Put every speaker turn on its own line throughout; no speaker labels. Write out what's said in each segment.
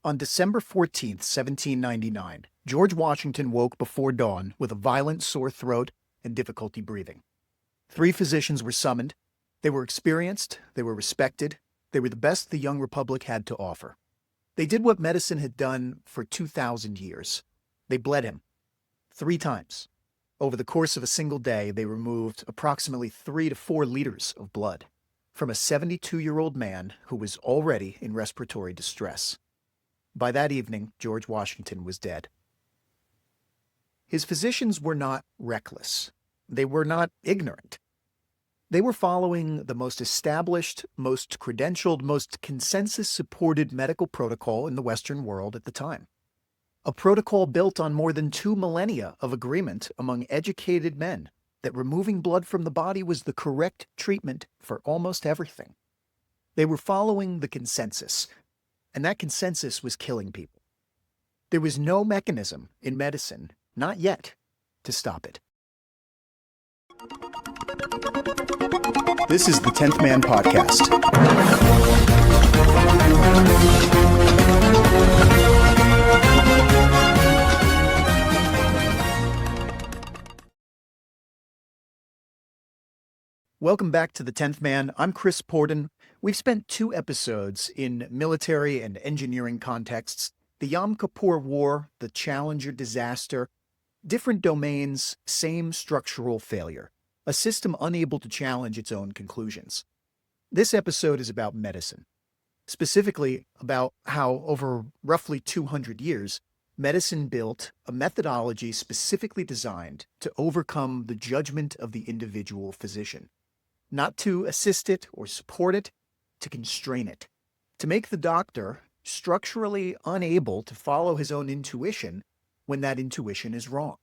On December 14th, 1799, George Washington woke before dawn with a violent sore throat and difficulty breathing. 3 physicians were summoned. They were experienced, they were respected, they were the best the young republic had to offer. They did what medicine had done for 2,000 years. They bled him 3 times. Over the course of a single day, they removed approximately 3 to 4 liters of blood from a 72-year-old man who was already in respiratory distress. By that evening, George Washington was dead. His physicians were not reckless. They were not ignorant. They were following the most established, most credentialed, most consensus-supported medical protocol in the Western world at the time. A protocol built on more than 2 millennia of agreement among educated men that removing blood from the body was the correct treatment for almost everything. They were following the consensus, and that consensus was killing people. There was no mechanism in medicine, not yet, to stop it. This is the 10th Man Podcast. Welcome back to the 10th Man. I'm Chris Porden. We've spent 2 episodes in military and engineering contexts, the Yom Kippur War, the Challenger disaster, different domains, same structural failure, a system unable to challenge its own conclusions. This episode is about medicine, specifically about how over roughly 200 years, medicine built a methodology specifically designed to overcome the judgment of the individual physician. Not to assist it or support it, to constrain it, to make the doctor structurally unable to follow his own intuition when that intuition is wrong.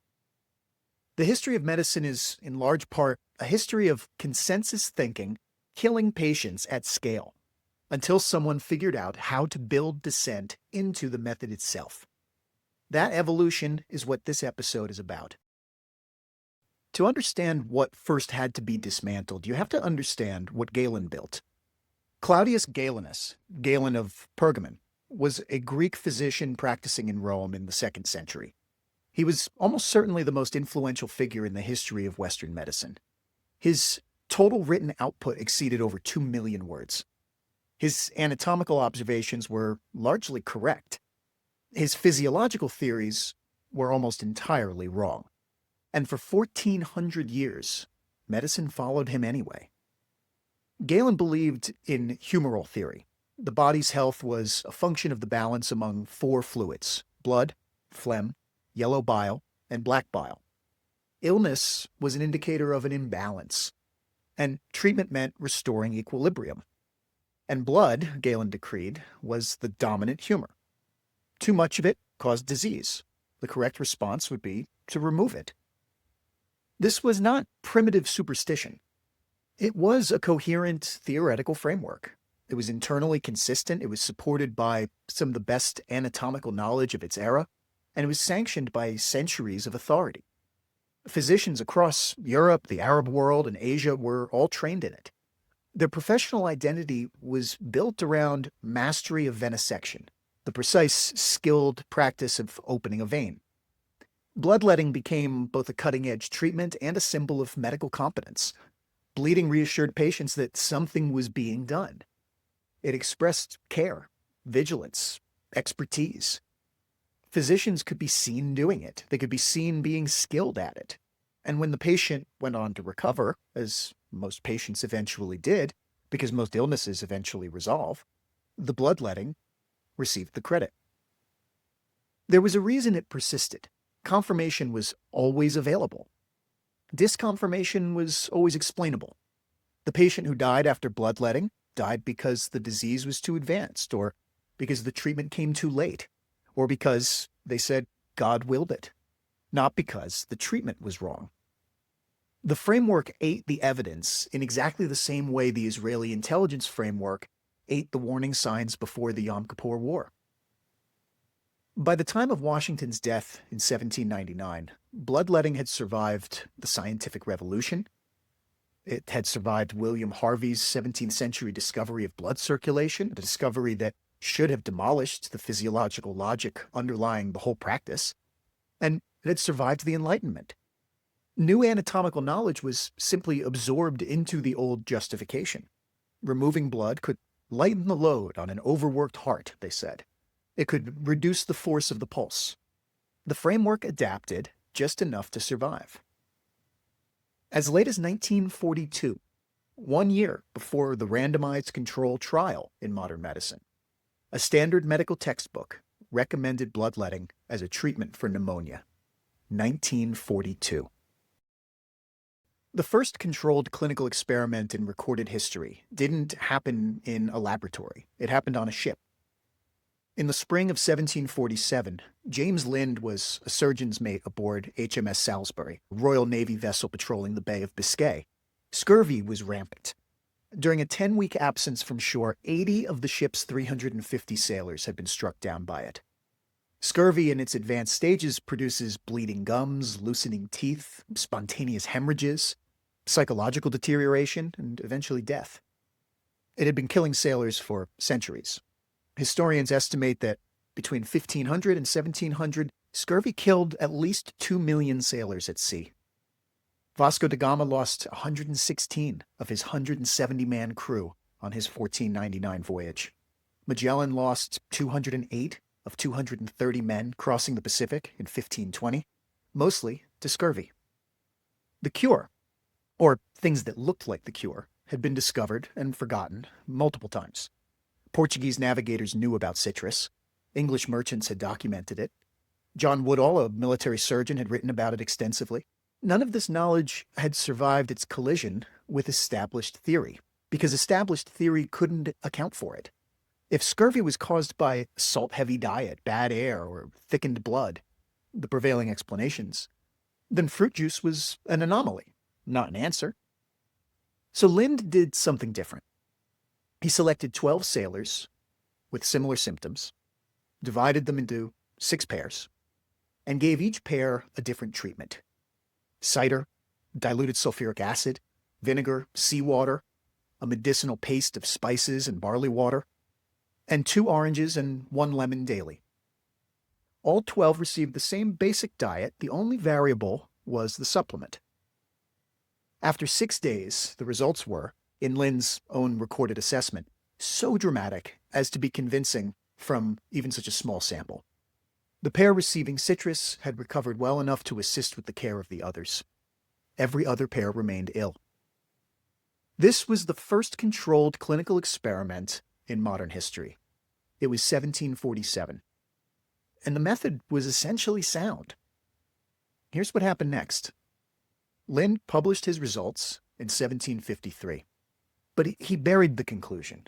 The history of medicine is, in large part, a history of consensus thinking, killing patients at scale, until someone figured out how to build dissent into the method itself. That evolution is what this episode is about. To understand what first had to be dismantled, you have to understand what Galen built. Claudius Galenus, Galen of Pergamon, was a Greek physician practicing in Rome in the 2nd century. He was almost certainly the most influential figure in the history of Western medicine. His total written output exceeded over 2 million words. His anatomical observations were largely correct. His physiological theories were almost entirely wrong. And for 1,400 years, medicine followed him anyway. Galen believed in humoral theory. The body's health was a function of the balance among 4 fluids: blood, phlegm, yellow bile, and black bile. Illness was an indicator of an imbalance, and treatment meant restoring equilibrium. And blood, Galen decreed, was the dominant humor. Too much of it caused disease. The correct response would be to remove it. This was not primitive superstition. It was a coherent theoretical framework. It was internally consistent, it was supported by some of the best anatomical knowledge of its era, and it was sanctioned by centuries of authority. Physicians across Europe, the Arab world, and Asia were all trained in it. Their professional identity was built around mastery of venesection, the precise, skilled practice of opening a vein. Bloodletting became both a cutting-edge treatment and a symbol of medical competence. Bleeding reassured patients that something was being done. It expressed care, vigilance, expertise. Physicians could be seen doing it. They could be seen being skilled at it. And when the patient went on to recover, as most patients eventually did, because most illnesses eventually resolve, the bloodletting received the credit. There was a reason it persisted. Confirmation was always available. Disconfirmation was always explainable. The patient who died after bloodletting died because the disease was too advanced, or because the treatment came too late, or because they said God willed it, not because the treatment was wrong. The framework ate the evidence in exactly the same way the Israeli intelligence framework ate the warning signs before the Yom Kippur War. By the time of Washington's death in 1799, bloodletting had survived the scientific revolution. It had survived William Harvey's 17th century discovery of blood circulation, a discovery that should have demolished the physiological logic underlying the whole practice, and it had survived the Enlightenment. New anatomical knowledge was simply absorbed into the old justification. Removing blood could lighten the load on an overworked heart, they said. It could reduce the force of the pulse. The framework adapted just enough to survive. As late as 1942, 1 year before the randomized control trial in modern medicine, a standard medical textbook recommended bloodletting as a treatment for pneumonia. 1942. The first controlled clinical experiment in recorded history didn't happen in a laboratory. It happened on a ship. In the spring of 1747, James Lind was a surgeon's mate aboard HMS Salisbury, a Royal Navy vessel patrolling the Bay of Biscay. Scurvy was rampant. During a 10-week absence from shore, 80 of the ship's 350 sailors had been struck down by it. Scurvy in its advanced stages produces bleeding gums, loosening teeth, spontaneous hemorrhages, psychological deterioration, and eventually death. It had been killing sailors for centuries. Historians estimate that between 1500 and 1700, scurvy killed at least 2 million sailors at sea. Vasco da Gama lost 116 of his 170-man crew on his 1499 voyage. Magellan lost 208 of 230 men crossing the Pacific in 1520, mostly to scurvy. The cure, or things that looked like the cure, had been discovered and forgotten multiple times. Portuguese navigators knew about citrus. English merchants had documented it. John Woodall, a military surgeon, had written about it extensively. None of this knowledge had survived its collision with established theory, because established theory couldn't account for it. If scurvy was caused by salt-heavy diet, bad air, or thickened blood, the prevailing explanations, then fruit juice was an anomaly, not an answer. So Lind did something different. He selected 12 sailors with similar symptoms, divided them into 6 pairs, and gave each pair a different treatment. Cider, diluted sulfuric acid, vinegar, seawater, a medicinal paste of spices and barley water, and 2 oranges and 1 lemon daily. All 12 received the same basic diet. The only variable was the supplement. After 6 days, the results were, in Lind's own recorded assessment, so dramatic as to be convincing from even such a small sample. The pair receiving citrus had recovered well enough to assist with the care of the others. Every other pair remained ill. This was the first controlled clinical experiment in modern history. It was 1747. And the method was essentially sound. Here's what happened next. Lind published his results in 1753. But he buried the conclusion,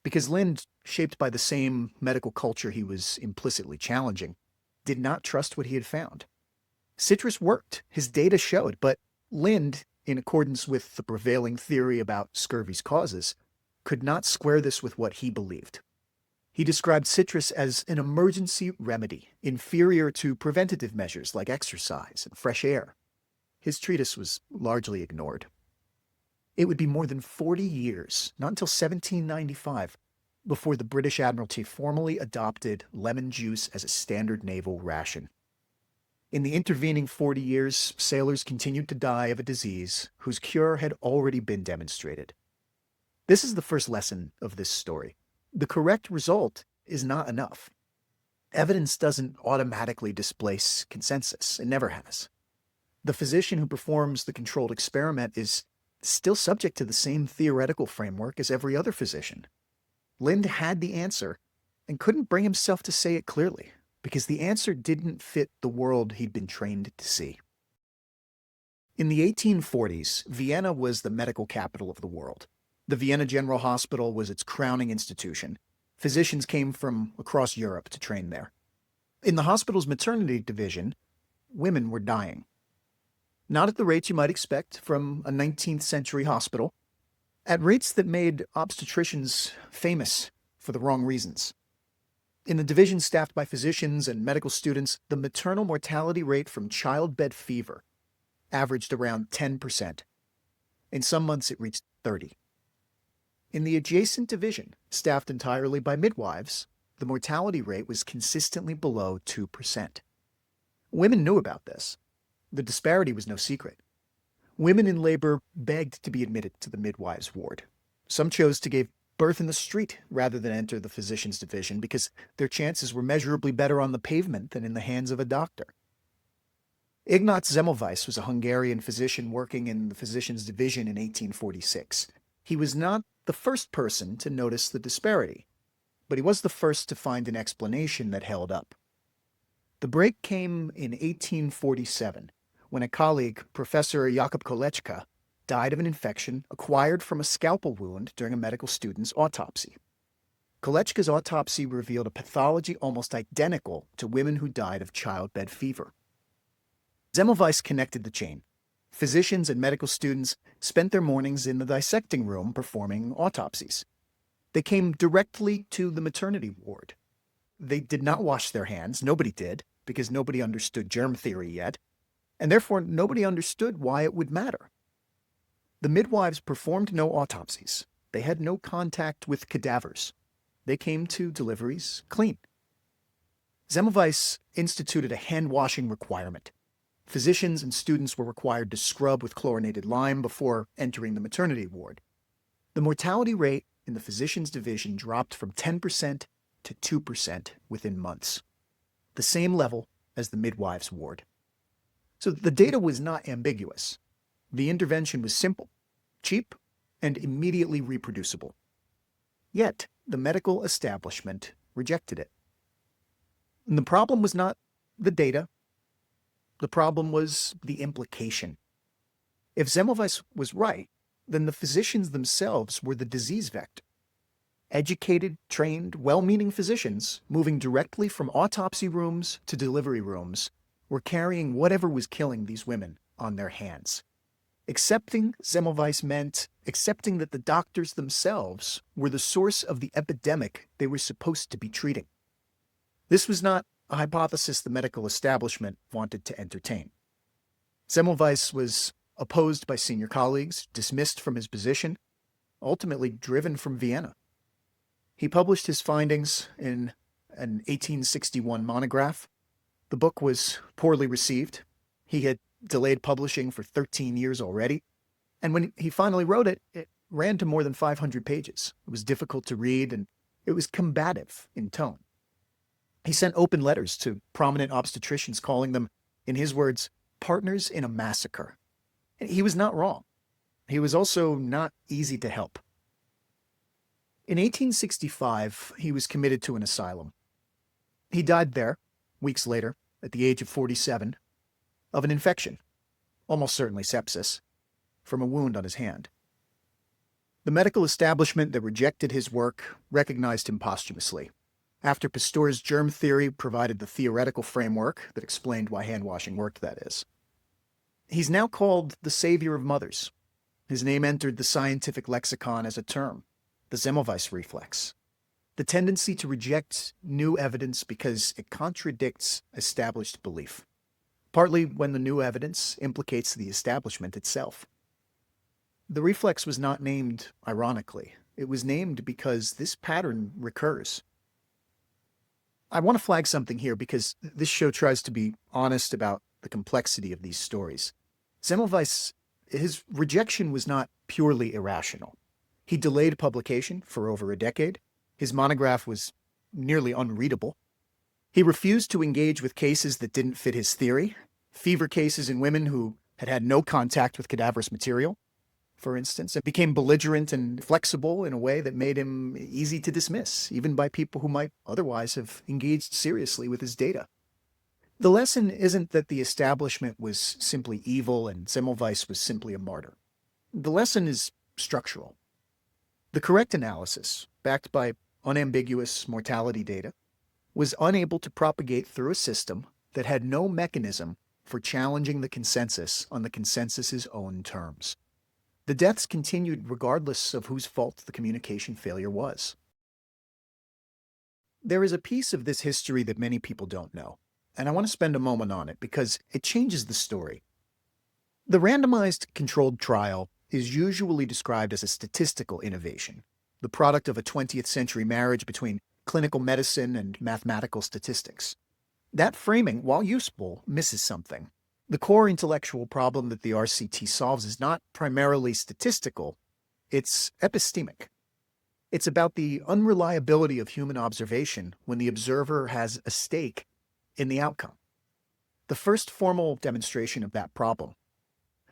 because Lind, shaped by the same medical culture he was implicitly challenging, did not trust what he had found. Citrus worked, his data showed, but Lind, in accordance with the prevailing theory about scurvy's causes, could not square this with what he believed. He described citrus as an emergency remedy, inferior to preventative measures like exercise and fresh air. His treatise was largely ignored. It would be more than 40 years, not until 1795, before the British Admiralty formally adopted lemon juice as a standard naval ration. In the intervening 40 years, sailors continued to die of a disease whose cure had already been demonstrated. This is the first lesson of this story. The correct result is not enough. Evidence doesn't automatically displace consensus. It never has. The physician who performs the controlled experiment is still subject to the same theoretical framework as every other physician. Lind had the answer and couldn't bring himself to say it clearly, because the answer didn't fit the world he'd been trained to see. In the 1840s, Vienna was the medical capital of the world. The Vienna General Hospital was its crowning institution. Physicians came from across Europe to train there. In the hospital's maternity division, women were dying. Not at the rates you might expect from a 19th century hospital, at rates that made obstetricians famous for the wrong reasons. In the division staffed by physicians and medical students, the maternal mortality rate from childbed fever averaged around 10%. In some months, it reached 30%. In the adjacent division, staffed entirely by midwives, the mortality rate was consistently below 2%. Women knew about this. The disparity was no secret. Women in labor begged to be admitted to the midwives' ward. Some chose to give birth in the street rather than enter the physician's division because their chances were measurably better on the pavement than in the hands of a doctor. Ignaz Semmelweis was a Hungarian physician working in the physician's division in 1846. He was not the first person to notice the disparity, but he was the first to find an explanation that held up. The break came in 1847, when a colleague, Professor Jakub Kolečka, died of an infection acquired from a scalpel wound during a medical student's autopsy. Kolečka's autopsy revealed a pathology almost identical to women who died of childbed fever. Semmelweis connected the chain. Physicians and medical students spent their mornings in the dissecting room performing autopsies. They came directly to the maternity ward. They did not wash their hands. Nobody did, because nobody understood germ theory yet, and therefore nobody understood why it would matter. The midwives performed no autopsies. They had no contact with cadavers. They came to deliveries clean. Semmelweis instituted a hand-washing requirement. Physicians and students were required to scrub with chlorinated lime before entering the maternity ward. The mortality rate in the physician's division dropped from 10% to 2% within months, the same level as the midwives' ward. So the data was not ambiguous. The intervention was simple, cheap, and immediately reproducible. Yet, the medical establishment rejected it. And the problem was not the data. The problem was the implication. If Semmelweis was right, then the physicians themselves were the disease vector. Educated, trained, well-meaning physicians, moving directly from autopsy rooms to delivery rooms, were carrying whatever was killing these women on their hands. Accepting Semmelweis meant accepting that the doctors themselves were the source of the epidemic they were supposed to be treating. This was not a hypothesis the medical establishment wanted to entertain. Semmelweis was opposed by senior colleagues, dismissed from his position, ultimately driven from Vienna. He published his findings in an 1861 monograph. The book was poorly received. He had delayed publishing for 13 years already, and when he finally wrote it, it ran to more than 500 pages. It was difficult to read, and it was combative in tone. He sent open letters to prominent obstetricians calling them, in his words, partners in a massacre. And he was not wrong. He was also not easy to help. In 1865, he was committed to an asylum. He died there, weeks later, at the age of 47, of an infection, almost certainly sepsis, from a wound on his hand. The medical establishment that rejected his work recognized him posthumously, after Pasteur's germ theory provided the theoretical framework that explained why hand-washing worked, that is. He's now called the savior of mothers. His name entered the scientific lexicon as a term, the Semmelweis reflex, the tendency to reject new evidence because it contradicts established belief, partly when the new evidence implicates the establishment itself. The reflex was not named ironically. It was named because this pattern recurs. I want to flag something here because this show tries to be honest about the complexity of these stories. Semmelweis, his rejection was not purely irrational. He delayed publication for over a decade. His monograph was nearly unreadable. He refused to engage with cases that didn't fit his theory, fever cases in women who had had no contact with cadaverous material, for instance, and became belligerent and flexible in a way that made him easy to dismiss, even by people who might otherwise have engaged seriously with his data. The lesson isn't that the establishment was simply evil and Semmelweis was simply a martyr. The lesson is structural. The correct analysis, backed by unambiguous mortality data, was unable to propagate through a system that had no mechanism for challenging the consensus on the consensus's own terms. The deaths continued regardless of whose fault the communication failure was. There is a piece of this history that many people don't know, and I want to spend a moment on it because it changes the story. The randomized controlled trial is usually described as a statistical innovation. the product of a 20th century marriage between clinical medicine and mathematical statistics. That framing, while useful, misses something. The core intellectual problem that the RCT solves is not primarily statistical, it's epistemic. It's about the unreliability of human observation when the observer has a stake in the outcome. The first formal demonstration of that problem,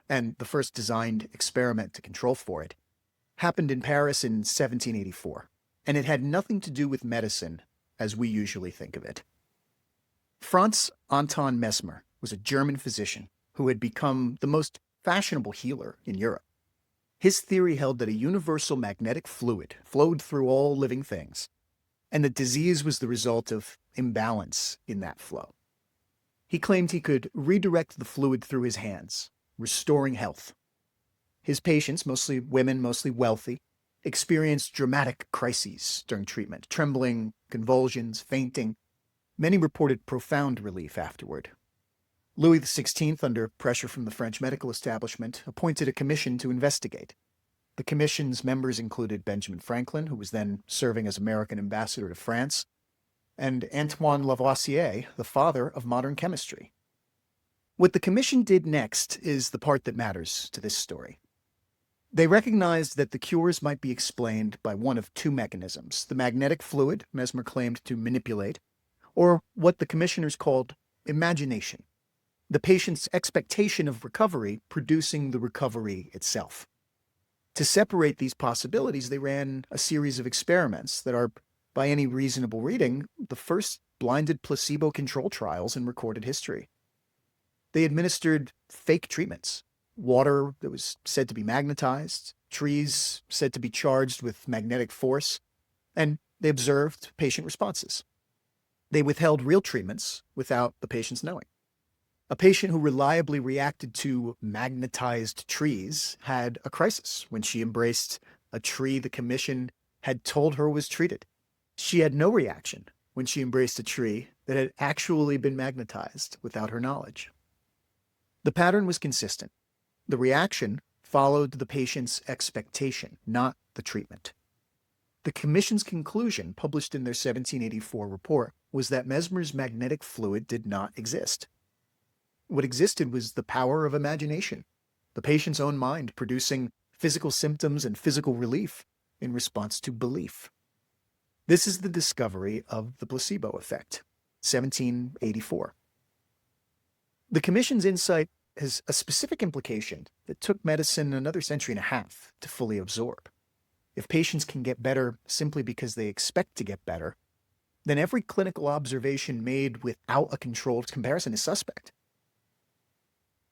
and the first designed experiment to control for it, happened in Paris in 1784, and it had nothing to do with medicine as we usually think of it. Franz Anton Mesmer was a German physician who had become the most fashionable healer in Europe. His theory held that a universal magnetic fluid flowed through all living things, and that disease was the result of imbalance in that flow. He claimed he could redirect the fluid through his hands, restoring health. His patients, mostly women, mostly wealthy, experienced dramatic crises during treatment, trembling, convulsions, fainting. Many reported profound relief afterward. Louis XVI, under pressure from the French medical establishment, appointed a commission to investigate. The commission's members included Benjamin Franklin, who was then serving as American ambassador to France, and Antoine Lavoisier, the father of modern chemistry. What the commission did next is the part that matters to this story. They recognized that the cures might be explained by one of two mechanisms: the magnetic fluid Mesmer claimed to manipulate, or what the commissioners called imagination, the patient's expectation of recovery producing the recovery itself. To separate these possibilities, they ran a series of experiments that are, by any reasonable reading, the first blinded placebo-controlled trials in recorded history. They administered fake treatments: water that was said to be magnetized, trees said to be charged with magnetic force, and they observed patient responses. They withheld real treatments without the patients knowing. A patient who reliably reacted to magnetized trees had a crisis when she embraced a tree the commission had told her was treated. She had no reaction when she embraced a tree that had actually been magnetized without her knowledge. The pattern was consistent. The reaction followed the patient's expectation, not the treatment. The commission's conclusion, published in their 1784 report, was that Mesmer's magnetic fluid did not exist. What existed was the power of imagination, the patient's own mind producing physical symptoms and physical relief in response to belief. This is the discovery of the placebo effect, 1784. The commission's insight has a specific implication that took medicine another century and a half to fully absorb. If patients can get better simply because they expect to get better, then every clinical observation made without a controlled comparison is suspect.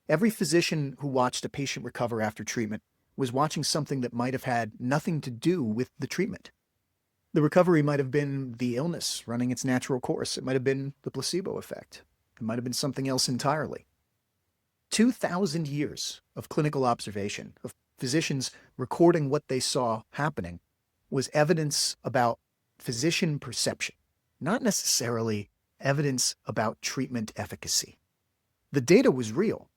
Every physician who watched a patient recover after treatment was watching something that might have had nothing to do with the treatment. The recovery might have been the illness running its natural course. It might have been the placebo effect. It might have been something else entirely. 2,000 years of clinical observation, of physicians recording what they saw happening, was evidence about physician perception, not necessarily evidence about treatment efficacy. The data was real.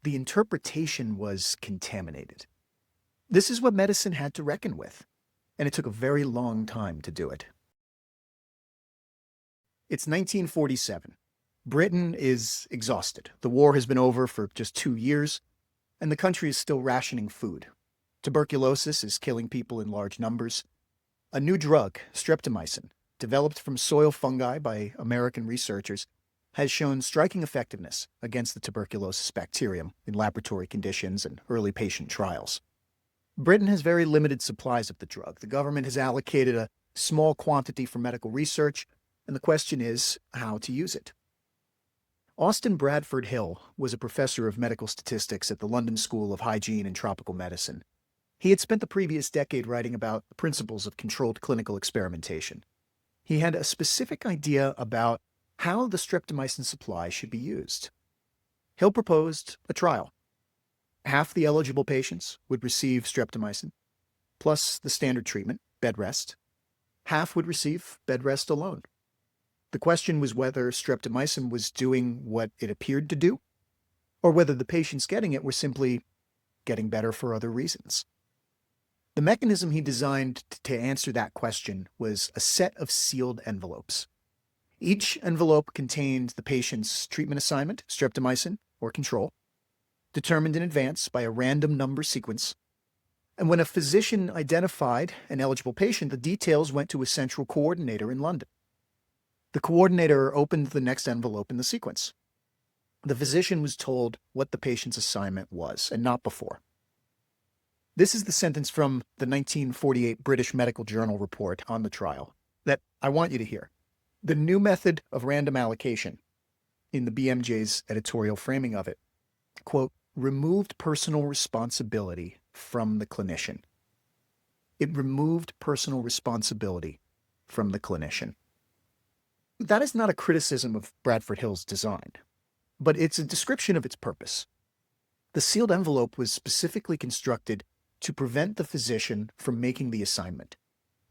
The interpretation was contaminated. This is what medicine had to reckon with, and it took a very long time to do it. It's 1947. Britain is exhausted. The war has been over for just 2 years, and the country is still rationing food. Tuberculosis is killing people in large numbers. A new drug, streptomycin, developed from soil fungi by American researchers, has shown striking effectiveness against the tuberculosis bacterium in laboratory conditions and early patient trials. Britain has very limited supplies of the drug. The government has allocated a small quantity for medical research, and the question is how to use it. Austin Bradford Hill was a professor of medical statistics at the London School of Hygiene and Tropical Medicine. He had spent the previous decade writing about the principles of controlled clinical experimentation. He had a specific idea about how the streptomycin supply should be used. Hill proposed a trial. Half the eligible patients would receive streptomycin, plus the standard treatment, bed rest. Half would receive bed rest alone. The question was whether streptomycin was doing what it appeared to do, or whether the patients getting it were simply getting better for other reasons. The mechanism he designed to answer that question was a set of sealed envelopes. Each envelope contained the patient's treatment assignment, streptomycin or control, determined in advance by a random number sequence. And when a physician identified an eligible patient, the details went to a central coordinator in London. The coordinator opened the next envelope in the sequence. The physician was told what the patient's assignment was, and not before. This is the sentence from the 1948 British Medical Journal report on the trial that I want you to hear. The new method of random allocation, in the BMJ's editorial framing of it, quote, removed personal responsibility from the clinician. It removed personal responsibility from the clinician. That is not a criticism of Bradford Hill's design, but it's a description of its purpose. The sealed envelope was specifically constructed to prevent the physician from making the assignment,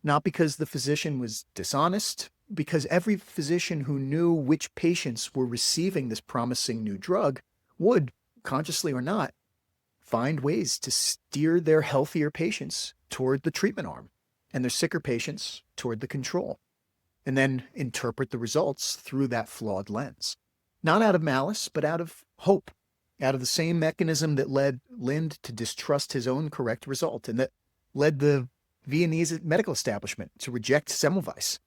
not because the physician was dishonest, because every physician who knew which patients were receiving this promising new drug would, consciously or not, find ways to steer their healthier patients toward the treatment arm and their sicker patients toward the control, and then interpret the results through that flawed lens. Not out of malice, but out of hope, out of the same mechanism that led Lind to distrust his own correct result and that led the Viennese medical establishment to reject Semmelweis.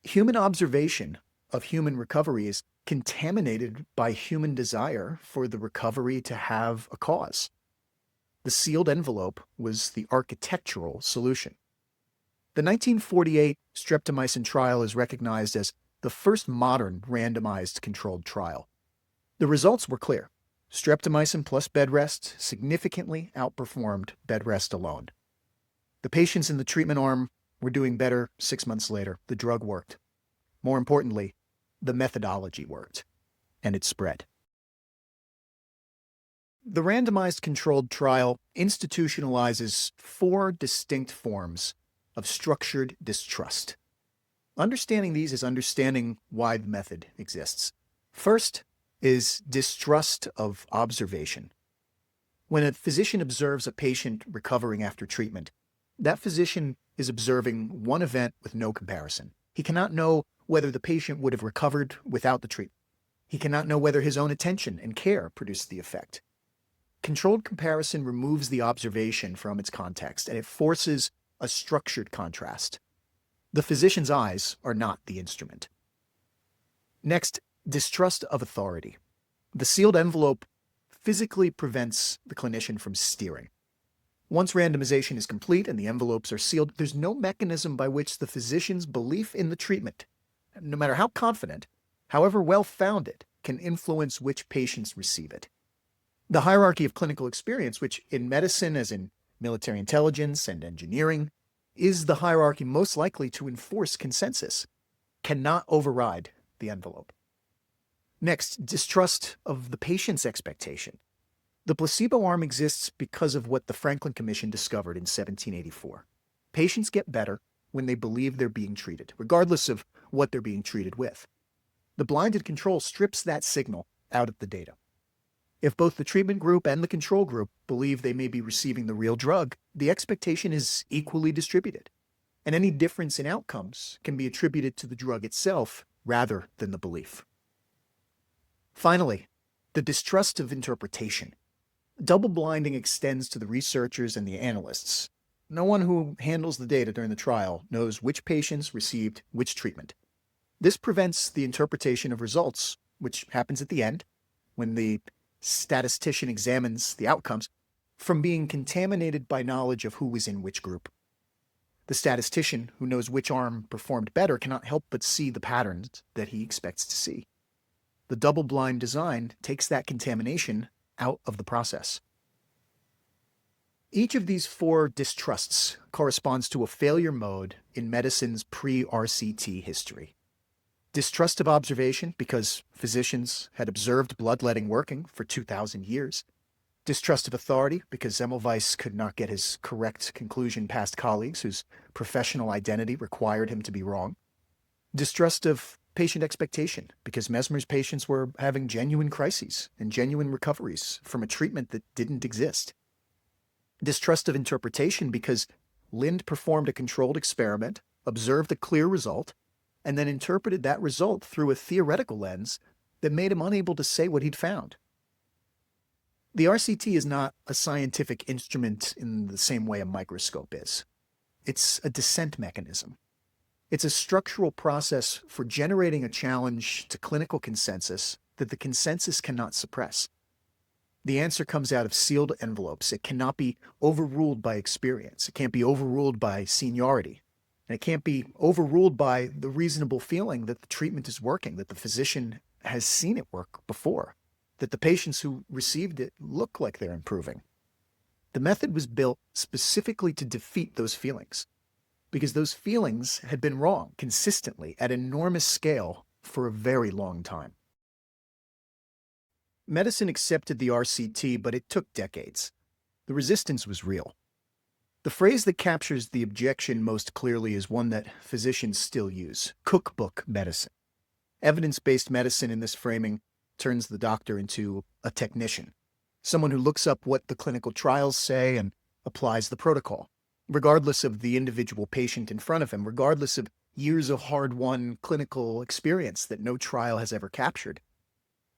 Human observation of human recovery is contaminated by human desire for the recovery to have a cause. The sealed envelope was the architectural solution. The 1948 streptomycin trial is recognized as the first modern randomized controlled trial. The results were clear. Streptomycin plus bed rest significantly outperformed bed rest alone. The patients in the treatment arm were doing better 6 months later. The drug worked. More importantly, the methodology worked, and it spread. The randomized controlled trial institutionalizes 4 distinct forms of structured distrust. Understanding these is understanding why the method exists. First is distrust of observation. When a physician observes a patient recovering after treatment, that physician is observing one event with no comparison. He cannot know whether the patient would have recovered without the treatment. He cannot know whether his own attention and care produced the effect. Controlled comparison removes the observation from its context, and it forces a structured contrast. The physician's eyes are not the instrument. Next, distrust of authority. The sealed envelope physically prevents the clinician from steering. Once randomization is complete and the envelopes are sealed, there's no mechanism by which the physician's belief in the treatment, no matter how confident, however well-founded, can influence which patients receive it. The hierarchy of clinical experience, which in medicine, as in military intelligence and engineering, is the hierarchy most likely to enforce consensus, cannot override the envelope. Next, distrust of the patient's expectation. The placebo arm exists because of what the Franklin Commission discovered in 1784. Patients get better when they believe they're being treated, regardless of what they're being treated with. The blinded control strips that signal out of the data. If both the treatment group and the control group believe they may be receiving the real drug, the expectation is equally distributed, and any difference in outcomes can be attributed to the drug itself rather than the belief. Finally, the distrust of interpretation. Double blinding extends to the researchers and the analysts. No one who handles the data during the trial knows which patients received which treatment. This prevents the interpretation of results, which happens at the end, when the statistician examines the outcomes, from being contaminated by knowledge of who was in which group. The statistician, who knows which arm performed better, cannot help but see the patterns that he expects to see. The double-blind design takes that contamination out of the process. Each of these 4 distrusts corresponds to a failure mode in medicine's pre-RCT history. Distrust of observation, because physicians had observed bloodletting working for 2,000 years. Distrust of authority, because Semmelweis could not get his correct conclusion past colleagues whose professional identity required him to be wrong. Distrust of patient expectation, because Mesmer's patients were having genuine crises and genuine recoveries from a treatment that didn't exist. Distrust of interpretation because Lind performed a controlled experiment, observed a clear result, and then interpreted that result through a theoretical lens that made him unable to say what he'd found. The RCT is not a scientific instrument in the same way a microscope is. It's a dissent mechanism. It's a structural process for generating a challenge to clinical consensus that the consensus cannot suppress. The answer comes out of sealed envelopes. It cannot be overruled by experience. It can't be overruled by seniority. And it can't be overruled by the reasonable feeling that the treatment is working, that the physician has seen it work before, that the patients who received it look like they're improving. The method was built specifically to defeat those feelings, because those feelings had been wrong consistently at enormous scale for a very long time. Medicine accepted the RCT, but it took decades. The resistance was real. The phrase that captures the objection most clearly is one that physicians still use: cookbook medicine. Evidence-based medicine in this framing turns the doctor into a technician, someone who looks up what the clinical trials say and applies the protocol, regardless of the individual patient in front of him, regardless of years of hard-won clinical experience that no trial has ever captured.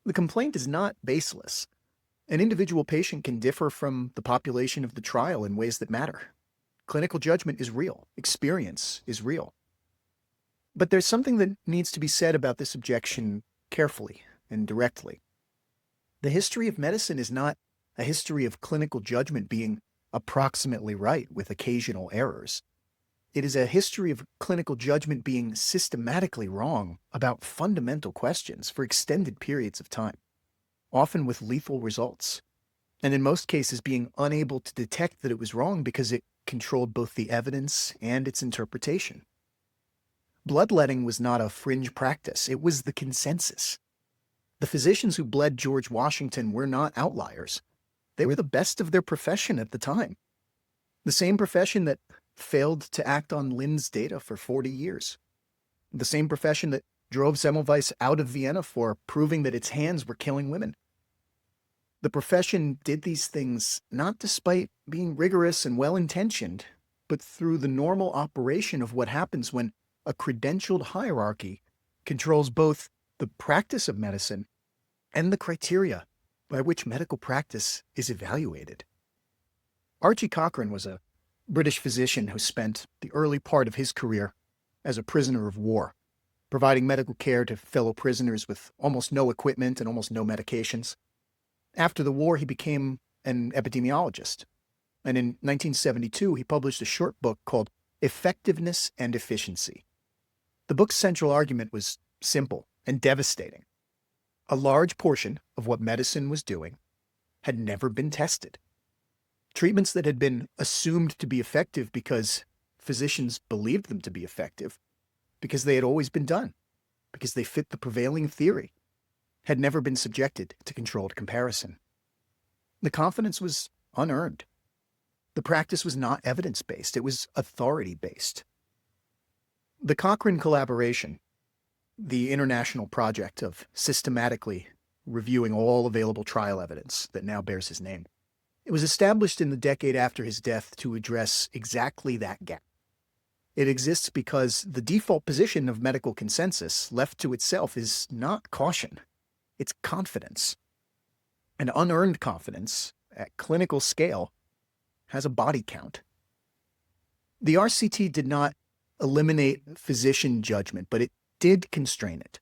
The complaint is not baseless. An individual patient can differ from the population of the trial in ways that matter. Clinical judgment is real. Experience is real. But there's something that needs to be said about this objection carefully and directly. The history of medicine is not a history of clinical judgment being approximately right with occasional errors. It is a history of clinical judgment being systematically wrong about fundamental questions for extended periods of time, often with lethal results, and in most cases being unable to detect that it was wrong because it controlled both the evidence and its interpretation. Bloodletting was not a fringe practice, it was the consensus. The physicians who bled George Washington were not outliers. They were the best of their profession at the time. The same profession that failed to act on Lind's data for 40 years. The same profession that drove Semmelweis out of Vienna for proving that its hands were killing women. The profession did these things not despite being rigorous and well-intentioned, but through the normal operation of what happens when a credentialed hierarchy controls both the practice of medicine and the criteria by which medical practice is evaluated. Archie Cochrane was a British physician who spent the early part of his career as a prisoner of war, providing medical care to fellow prisoners with almost no equipment and almost no medications. After the war, he became an epidemiologist, and in 1972, he published a short book called Effectiveness and Efficiency. The book's central argument was simple and devastating. A large portion of what medicine was doing had never been tested. Treatments that had been assumed to be effective because physicians believed them to be effective, because they had always been done, because they fit the prevailing theory, had never been subjected to controlled comparison. The confidence was unearned. The practice was not evidence-based, it was authority-based. The Cochrane collaboration, the international project of systematically reviewing all available trial evidence that now bears his name, it was established in the decade after his death to address exactly that gap. It exists because the default position of medical consensus, left to itself, is not caution. It's confidence. And unearned confidence, at clinical scale, has a body count. The RCT did not eliminate physician judgment, but it did constrain it.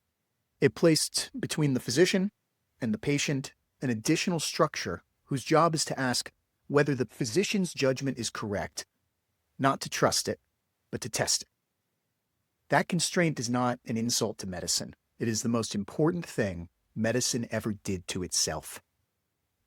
It placed between the physician and the patient an additional structure whose job is to ask whether the physician's judgment is correct, not to trust it, but to test it. That constraint is not an insult to medicine. It is the most important thing medicine ever did to itself.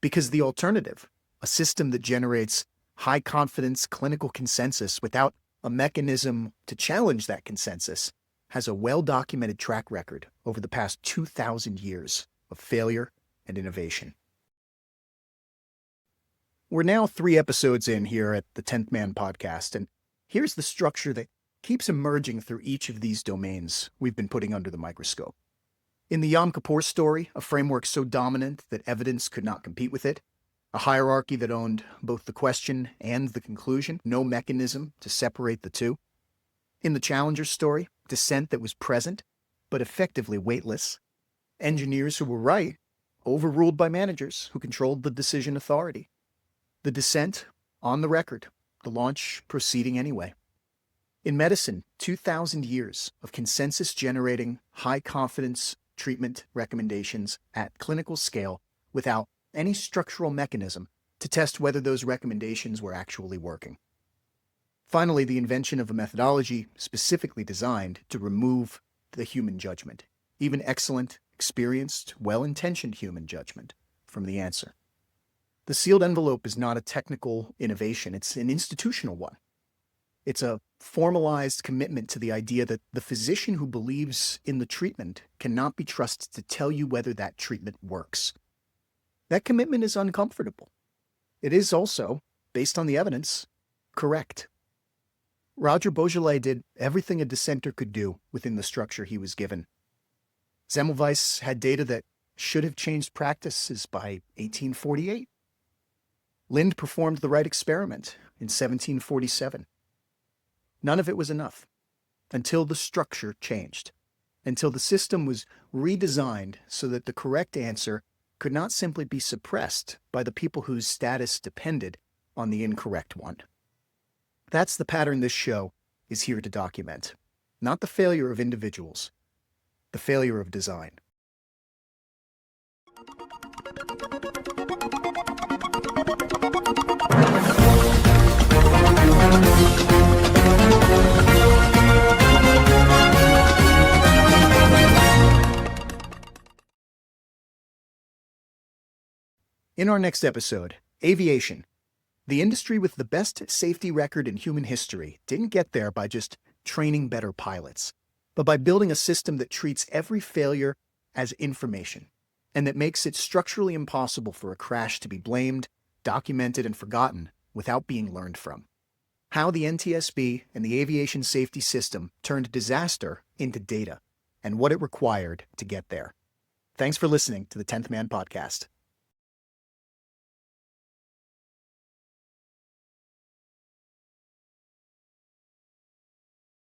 Because the alternative, a system that generates high-confidence clinical consensus without a mechanism to challenge that consensus, has a well-documented track record over the past 2,000 years of failure and innovation. We're now 3 episodes in here at the 10th Man podcast, and here's the structure that keeps emerging through each of these domains we've been putting under the microscope. In the Yom Kippur story, a framework so dominant that evidence could not compete with it, A hierarchy that owned both the question and the conclusion, no mechanism to separate the two. In the Challenger story, dissent that was present, but effectively weightless. Engineers who were right, overruled by managers who controlled the decision authority. The dissent, on the record, the launch proceeding anyway. In medicine, 2,000 years of consensus-generating, high-confidence treatment recommendations at clinical scale without any structural mechanism to test whether those recommendations were actually working. Finally, the invention of a methodology specifically designed to remove the human judgment, even excellent, experienced, well-intentioned human judgment, from the answer. The sealed envelope is not a technical innovation, it's an institutional one. It's a formalized commitment to the idea that the physician who believes in the treatment cannot be trusted to tell you whether that treatment works. That commitment is uncomfortable. It is also, based on the evidence, correct. Roger Beaujolais did everything a dissenter could do within the structure he was given. Semmelweis had data that should have changed practices by 1848. Lind performed the right experiment in 1747. None of it was enough until the structure changed, until the system was redesigned so that the correct answer could not simply be suppressed by the people whose status depended on the incorrect one. That's the pattern this show is here to document. Not the failure of individuals, the failure of design. In our next episode, aviation. The industry with the best safety record in human history didn't get there by just training better pilots, but by building a system that treats every failure as information, and that makes it structurally impossible for a crash to be blamed, documented, and forgotten without being learned from. How the NTSB and the aviation safety system turned disaster into data, and what it required to get there. Thanks for listening to the 10th Man Podcast.